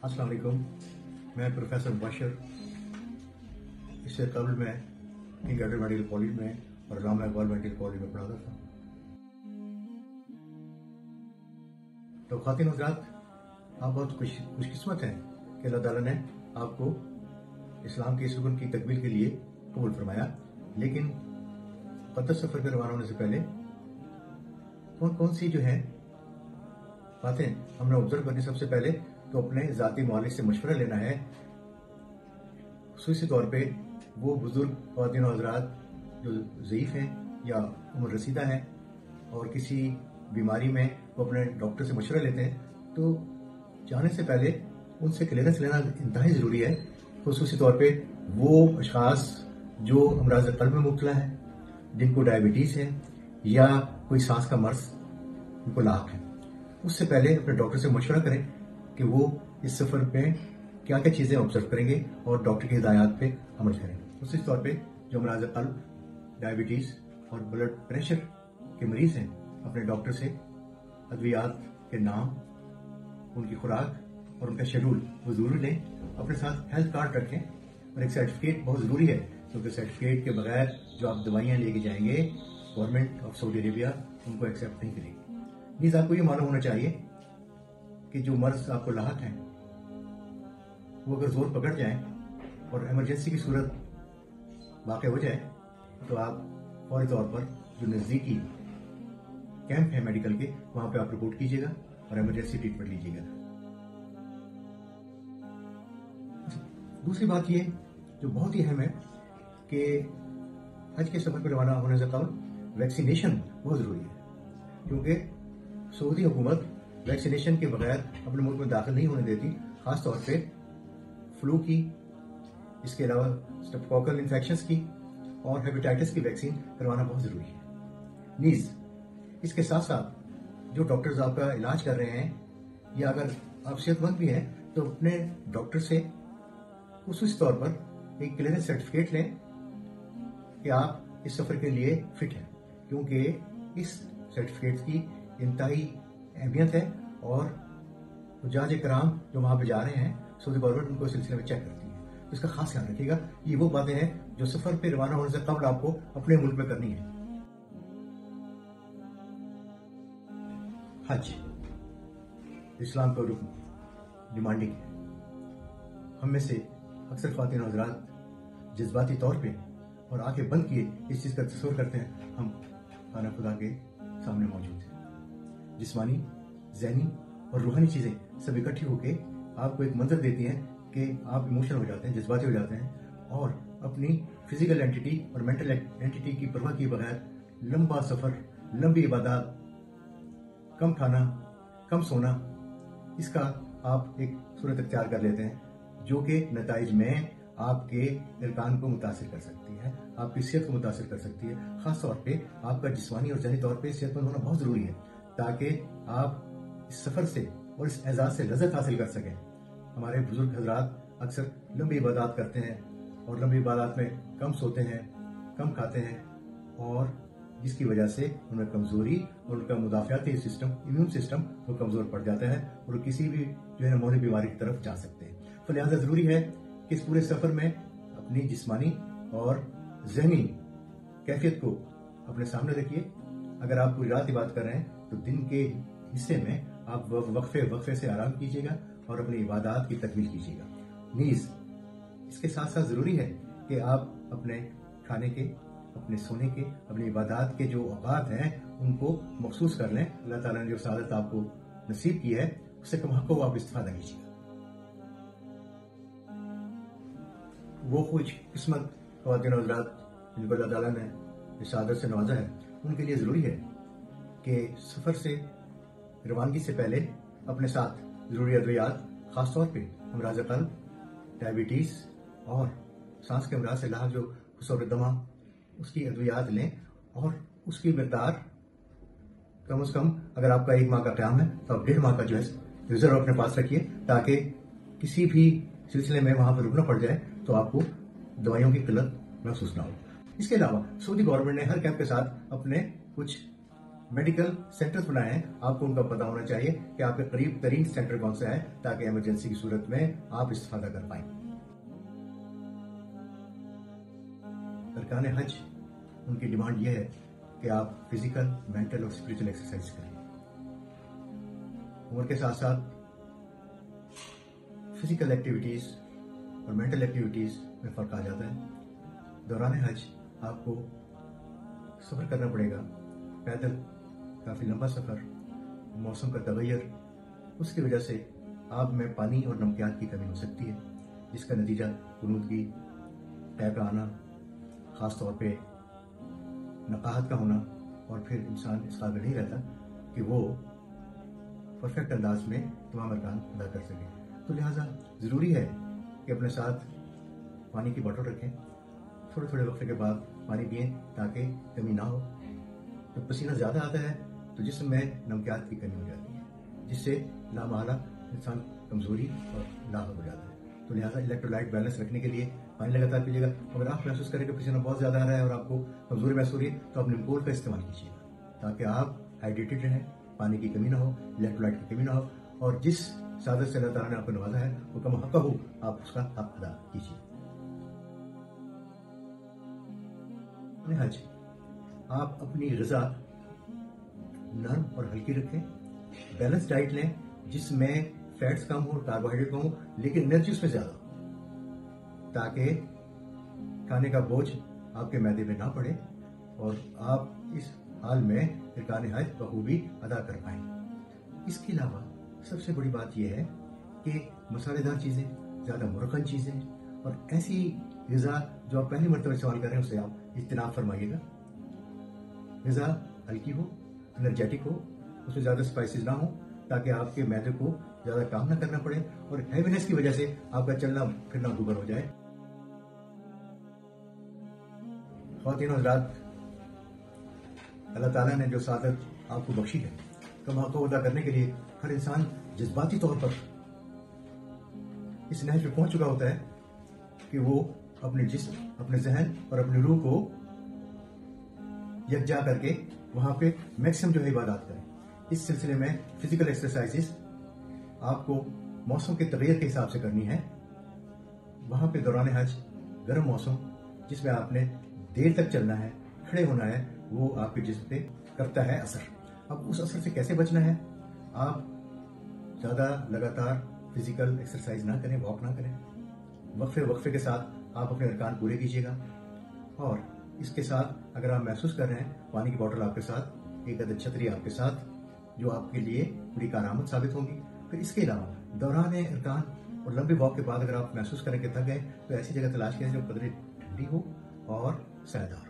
अस्सलाम वालेकुम। मैं प्रोफेसर मुबशर, इससे कबल मैं किंग एडवर्ड मेडिकल कॉलेज में और अल्लामा इकबाल मेडिकल कॉलेज में पढ़ाता था। तो ख़वातीन हज़रात, आप बहुत खुशकिस्मत हैं कि अल्लाह ताला ने आपको इस्लाम के इस रुकन की तकमील के लिए कबूल फरमाया। लेकिन मुक़द्दस सफ़र पर रवाना होने से पहले कौन कौन सी जो है बातें हमने ऑब्जर्व करनी, सबसे पहले तो अपने ज़ाती मालिक से मशवरा लेना है। ख़ुसूसी तौर पे वो बुज़ुर्ग ख़वातीन और हज़रात जो ज़ईफ़ हैं या उम्र रसीदा हैं और किसी बीमारी में वो अपने डॉक्टर से मशवरा लेते हैं, तो जाने से पहले उनसे क्लियरेंस लेना इंतहाई ज़रूरी है। ख़ुसूसी तौर पे वो अशख़ास जो अमराज़ क़ल्ब में मुब्तला है, जिनको डायबिटीज़ है या कोई सांस का मर्ज़ उनको लाक है, उससे पहले अपने डॉक्टर से मशवरा करें कि वो इस सफ़र में क्या क्या चीज़ें ऑब्जर्व करेंगे और डॉक्टर की हिदायत पे अमल करें। उसी तौर पे जो अमराज़ क़ल्ब, डायबिटीज़ और ब्लड प्रेशर के मरीज़ हैं, अपने डॉक्टर से अद्वियात के नाम, उनकी खुराक और उनका शेड्यूल वो ज़रूर लें। अपने साथ हेल्थ कार्ड रखें और एक सर्टिफिकेट बहुत ज़रूरी है, क्योंकि सर्टिफिकेट के बगैर जो आप दवाइयाँ लेके जाएंगे, गवर्नमेंट ऑफ सऊदी अरेबिया उनको एक्सेप्ट नहीं करेगी। नीज़ आपको ये मालूम होना चाहिए कि जो मर्ज आपको लाहक हैं वो अगर जोर पकड़ जाए और इमरजेंसी की सूरत वाक़ हो जाए, तो आप फौरी तौर पर जो नज़दीकी कैंप है मेडिकल के, वहाँ पे आप रिपोर्ट कीजिएगा और इमरजेंसी ट्रीटमेंट लीजिएगा। दूसरी बात ये जो बहुत ही अहम है कि हज के सफर पर रवाना होने से कबल वैक्सीनेशन बहुत ज़रूरी है, क्योंकि सऊदी हुकूमत वैक्सीनेशन के बगैर अपने मुल्क में दाखिल नहीं होने देती। खास तौर पे फ्लू की, इसके अलावा स्ट्रेप्टोकोकल इन्फेक्शंस की और हेपेटाइटिस की वैक्सीन करवाना बहुत ज़रूरी है। नीज़ इसके साथ साथ जो डॉक्टर्स आपका इलाज कर रहे हैं, या अगर आप सेहतमंद भी हैं तो अपने डॉक्टर से खुसूसी तौर पर एक क्लियरेंस सर्टिफिकेट लें कि आप इस सफ़र के लिए फिट हैं, क्योंकि इस सर्टिफिकेट की इंतहाई अहमियत है और हुज्जाज कराम जो वहाँ पे जा रहे हैं, सऊदी गवर्नमेंट उनको इस सिलसिले में चेक करती है। तो इसका खास ध्यान रखिएगा। ये वो बातें हैं जो सफ़र पे रवाना होने से कबल आपको अपने मुल्क में करनी है। हज इस्लाम का रुकन डिमांडिंग है। हम में से अक्सर ख़वातीन और हज़रात जज्बाती तौर पे और आंखें बंद किए इस चीज़ का तस्वर करते हैं हम खाना खुदा के सामने मौजूद हैं। जिस्मानी, ज़हनी और रूहानी चीज़ें सब इकट्ठी होकर आपको एक मंजर देती हैं कि आप इमोशनल हो जाते हैं, जज्बाती हो जाते हैं और अपनी फिजिकल एंटिटी और मेंटल एंटिटी की परवाह किए बगैर लंबा सफ़र, लंबी इबादत, कम खाना, कम सोना, इसका आप एक सूरत अख्तियार कर लेते हैं, जो कि नताइज में आपके इरकान को मुतासिर कर सकती है, आपकी सेहत को मुतासिर कर सकती है। ख़ास तौर पे आपका जिस्मानी और ज़हनी तौर पे सेहतमंद होना बहुत ज़रूरी है, ताकि आप इस सफ़र से और इस एजाज़ से लज़्ज़त हासिल कर सकें। हमारे बुजुर्ग हज़रात अक्सर लंबी इबादत करते हैं और लंबी इबादत में कम सोते हैं, कम खाते हैं, और जिसकी वजह से उनमें कमज़ोरी और उनका मुदाफ़ाती सिस्टम, इम्यून सिस्टम वो कमज़ोर पड़ जाता है और किसी भी जो है नमूनी बीमारी की तरफ जा सकते हैं। तो लिहाजा ज़रूरी है कि इस पूरे सफ़र में अपनी जिस्मानी और ज़हनी कैफियत को अपने सामने रखिए। अगर आप पूरी रात इबादत कर रहे हैं तो दिन के हिस्से में आप वक्फे से आराम कीजिएगा और अपनी इबादत की तकमील कीजिएगा। नीज़ इसके साथ साथ ज़रूरी है कि आप अपने खाने के, अपने सोने के, अपनी इबादत के जो औकात हैं उनको मखसूस कर लें। अल्लाह ताला ने जो सआदत आपको नसीब की है उससे कम हक़ को आप इस्तेफादा कीजिएगा। वो खुश किस्मत ख़वातीन और हज़रात जिनको अल्लाह ताला ने इस सआदत से नवाजा है, उनके लिए ज़रूरी है कि सफ़र से रवानगी से पहले अपने साथ ज़रूरी अद्वियात, ख़ास तौर पे अमराज़ क़ल्ब, डायबिटीज़ और सांस के अमराज से लाहक जो हुसूर दमा, उसकी अद्वियात लें और उसकी मकदार कम से कम, अगर आपका 1 माह का क़याम है तो आप 1.5 माह का जो है रिजर्व अपने पास रखिए, ताकि किसी भी सिलसिले में वहाँ पर रुकना पड़ जाए तो आपको दवाइयों की किल्लत महसूस ना हो। इसके अलावा सऊदी गवर्नमेंट ने हर कैंप के साथ अपने कुछ मेडिकल सेंटर्स बनाए हैं, आपको उनका पता होना चाहिए कि आपके करीब तरीन सेंटर कौन सा है, ताकि इमरजेंसी की सूरत में आप इस्तेफादा कर पाएं। अरकान हज, उनकी डिमांड यह है कि आप फिजिकल, मेंटल और स्पिरिचुअल एक्सरसाइज करें। उम्र के साथ साथ फिजिकल एक्टिविटीज और मेंटल एक्टिविटीज में फर्क आ जाता है। दौरान हज आपको सफर करना पड़ेगा, पैदल, काफी लंबा सफर, मौसम का तगैयर, उसकी वजह से आप में पानी और नमकियात की कमी हो सकती है, जिसका नतीजा कुनूदगी, टैब का आना, खास तौर पे नकाहत का होना, और फिर इंसान इस काबिल नहीं रहता कि वो परफेक्ट अंदाज में तमाम अरकान अदा कर सके। तो लिहाजा ज़रूरी है कि अपने साथ पानी की बोतल रखें, थोड़े थोड़े वक्फे के बाद पानी पिएं ताकि कमी ना हो। जब पसीना ज़्यादा आता है तो जिस्म में नमकियात की कमी हो जाती है, जिससे लामहला इंसान कमज़ोरी और लाभ हो जाता है। तो लिहाजा इलेक्ट्रोलाइट बैलेंस रखने के लिए पानी लगातार पीजिएगा। अगर आप महसूस करें कि पसीना बहुत ज़्यादा आ रहा है और आपको कमज़ोरी महसूस हो रही है, तो आप निम्बोल का इस्तेमाल कीजिएगा ताकि आप हाइड्रेटेड रहें, पानी की कमी ना हो, इलेक्ट्रोलाइट की कमी ना हो, और जिस सादत से अल्लाह ताला ने आपको नवाजा है वो कम हक़ हो, आप उसका हक अदा कीजिए। हज, आप अपनी ग़िज़ा नरम और हल्की रखें, बैलेंस डाइट लें जिसमें फैट्स कम हो, कार्बोहाइड्रेट कम हो, लेकिन एनर्जी उसमें ज़्यादा हो, ताकि खाने का बोझ आपके मैदे में ना पड़े और आप इस हाल में अरकान हज बखूबी अदा कर पाएं। इसके अलावा सबसे बड़ी बात यह है कि मसालेदार चीज़ें, ज़्यादा मुरक्कन चीज़ें और ऐसी ग़िज़ा जो आप पहली मरतबा इस्तेमाल कर रहे हैं उससे आप इज्तिनाब फरमाइएगा। ग़िज़ा हल्की हो, एनर्जेटिक हो, उसमें ज़्यादा स्पाइसेस ना हो, ताकि आपके मैदे को ज़्यादा काम ना करना पड़े और हैवीनेस की वजह से आपका चलना फिरना दुबर हो जाए। ख़वातीन और हज़रात, अल्लाह ताला ने जो सादत आपको बख्शी है, कम हक़ अदा करने के लिए हर इंसान जज्बाती तौर पर इस नहज पे पहुंच चुका होता है कि वो अपने जिस्म, अपने जहन और अपनी रूह को यकजा करके वहां पे मैक्सिमम जो है इबादत करें। इस सिलसिले में फिजिकल एक्सरसाइजेस आपको मौसम के तगैर के हिसाब से करनी है। वहां पे दौरान हज गर्म मौसम जिसमें आपने देर तक चलना है, खड़े होना है, वो आपके जिस्म पे करता है असर। अब उस असर से कैसे बचना है? आप ज़्यादा लगातार फिजिकल एक्सरसाइज ना करें, वॉक ना करें, वक्फे वक्फे के साथ आप अपने अरकान पूरे कीजिएगा। और इसके साथ अगर आप महसूस कर रहे हैं, पानी की बोतल आपके साथ, एक अदद छतरी आपके साथ, जो आपके लिए बड़ी कारआमद साबित होंगी। फिर इसके अलावा दौरान अरकान और लंबे वॉक के बाद अगर आप महसूस करें कि थक गए, तो ऐसी जगह तलाश करें जो कदरे ठंडी हो और सायदार।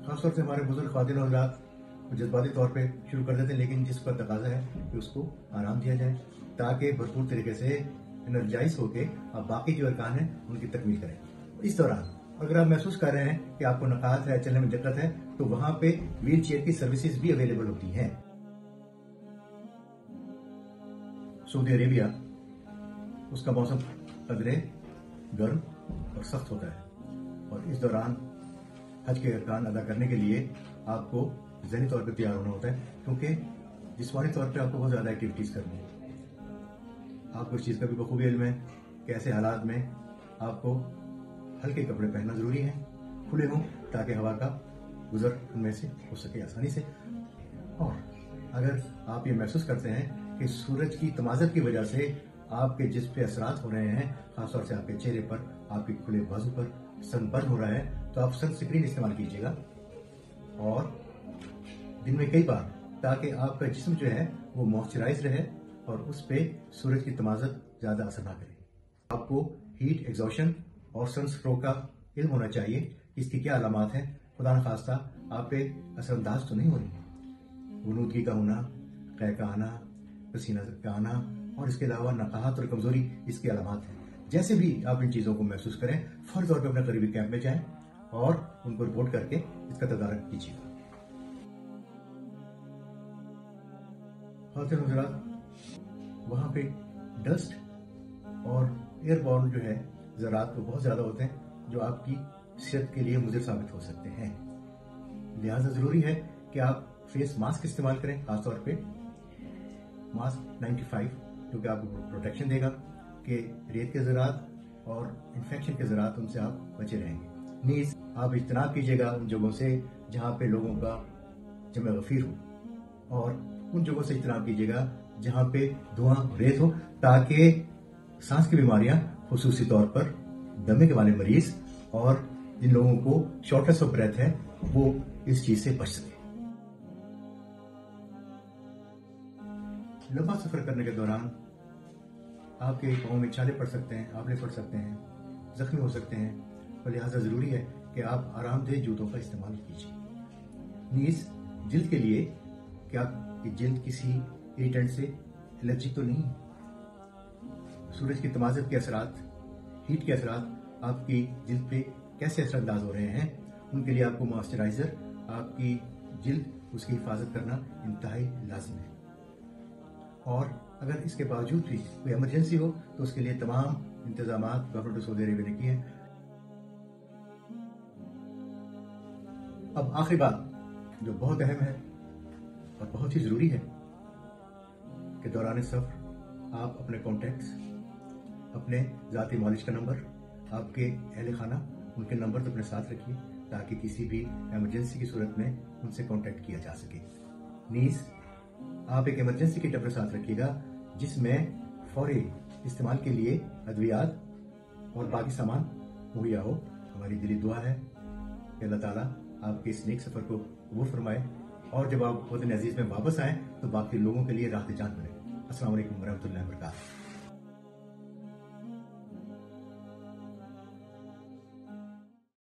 खासतौर से हमारे बुजुर्ग ख्वातीन और हज़रात जज्बाती तौर पे शुरू कर देते हैं, लेकिन जिस पर तकाजा है कि उसको आराम दिया जाए ताकि भरपूर तरीके से एनर्जाइज होके आप बाकी जो अरकान हैं उनकी तकमील करें। इस दौरान अगर आप महसूस कर रहे हैं कि आपको नकाहत है, चलने में दिक्कत है, तो वहां पे व्हील चेयर की सर्विसेज भी अवेलेबल होती हैं। सऊदी अरेबिया, उसका मौसम कदरे गर्म और सख्त होता है और इस दौरान हज के अरकान अदा करने के लिए आपको ज़हनी तौर पर तैयार होना होता है, क्योंकि जिस्मानी तौर पर आपको बहुत ज़्यादा एक्टिविटीज़ करनी है। आपको इस चीज़ का भी बखूबी इल्म है कि ऐसे हालात में आपको हल्के कपड़े पहनना ज़रूरी है, खुले हों ताकि हवा का गुजर उनमें से हो सके आसानी से। और अगर आप ये महसूस करते हैं कि सूरज की तमाज़त की वजह से आपके जिस्म पे असरात हो रहे हैं, खासतौर से आपके चेहरे पर, आपके खुले बाजू पर सनबर्न हो रहा है, तो आप सनस्क्रीन इस्तेमाल कीजिएगा और दिन में कई बार, ताकि आपका जिस्म जो है वो मॉइस्चराइज रहे और उस पर सूरज की तमाज़त ज़्यादा असर ना करे। आपको हीट एग्जॉशन और सनस्ट्रोक का इल्म होना चाहिए कि इसकी क्या अलामात हैं। खुदा न खास्ता आप पे असरअंदाज तो नहीं हो रही। गुनूदगी का होना, कै का आना, पसीना का आना और इसके अलावा नकाहत और कमजोरी इसकी अलामात हैं। जैसे भी आप इन चीज़ों को महसूस करें, फौरी तौर पर अपने करीबी कैंप में जाएं और उनको रिपोर्ट करके इसका तदारक कीजिएगा। ख़ातिन हज़रात, वहाँ पे डस्ट और एयरबॉर्न जो है ज़रात तो बहुत ज़्यादा होते हैं, जो आपकी सेहत के लिए मुज़िर साबित हो सकते हैं। लिहाजा ज़रूरी है कि आप फेस मास्क इस्तेमाल करें, खासतौर पे मास्क 95, जो कि आपको प्रोटेक्शन देगा कि रेत के ज़रात और इन्फेक्शन के ज़रात उनसे आप बचे रहेंगे। नीज़, आप इज्तनाब कीजिएगा उन जगहों से जहाँ पे लोगों का जमा गफीर हो, और उन जगहों से इज्तनाब कीजिएगा जहाँ पे धुआं रेत हो, ताकि सांस की बीमारियां, खुसूसी तौर पर दमे के वाले मरीज और जिन लोगों को शॉर्टनेस ऑफ ब्रेथ है, वो इस चीज से बच सके। लंबा सफर करने के दौरान आपके पाँव में छाले पड़ सकते हैं, आंवले पड़ सकते हैं, जख्मी हो सकते हैं, तो लिहाजा जरूरी है कि आप आरामदेह जूतों का इस्तेमाल कीजिए। नीज, जिल्द के लिए कि आपकी जिल्द किसी इरिटेंट से एलर्जिक तो नहीं है। सूरज की तमाज़त के असरात, हीट के असरात आपकी जिल्द पे कैसे असरअंदाज हो रहे हैं, उनके लिए आपको मॉइस्चराइजर, आपकी जिल्द, उसकी हिफाजत करना इंतहाई लाज़िम है। और अगर इसके बावजूद भी कोई इमरजेंसी हो तो उसके लिए तमाम इंतजाम गवर्नमेंट ऑफ सऊदी अरेबिया ने किए हैं। अब आखिरी बात जो बहुत अहम है और बहुत ही जरूरी है कि दौरान सफर आप अपने कॉन्टैक्ट्स, अपने ज़ाती मालिश का नंबर, आपके अहल खाना, उनके नंबर तो अपने साथ रखिए ताकि किसी भी इमरजेंसी की सूरत में उनसे कांटेक्ट किया जा सके। नीज़, आप एक इमरजेंसी किट अपने साथ रखिएगा जिसमें फौरी इस्तेमाल के लिए अद्वियात और बाकी सामान मुहैया हो। हमारी दिली दुआ है कि अल्लाह ताला आपके इस नेक सफ़र को कबूल फरमाए, और जब आप वतन अजीज में वापस आएँ तो बाकी लोगों के लिए राह जान बने। अस्सलाम वालेकुम वरहमतुल्लाहि वबरकातुहू।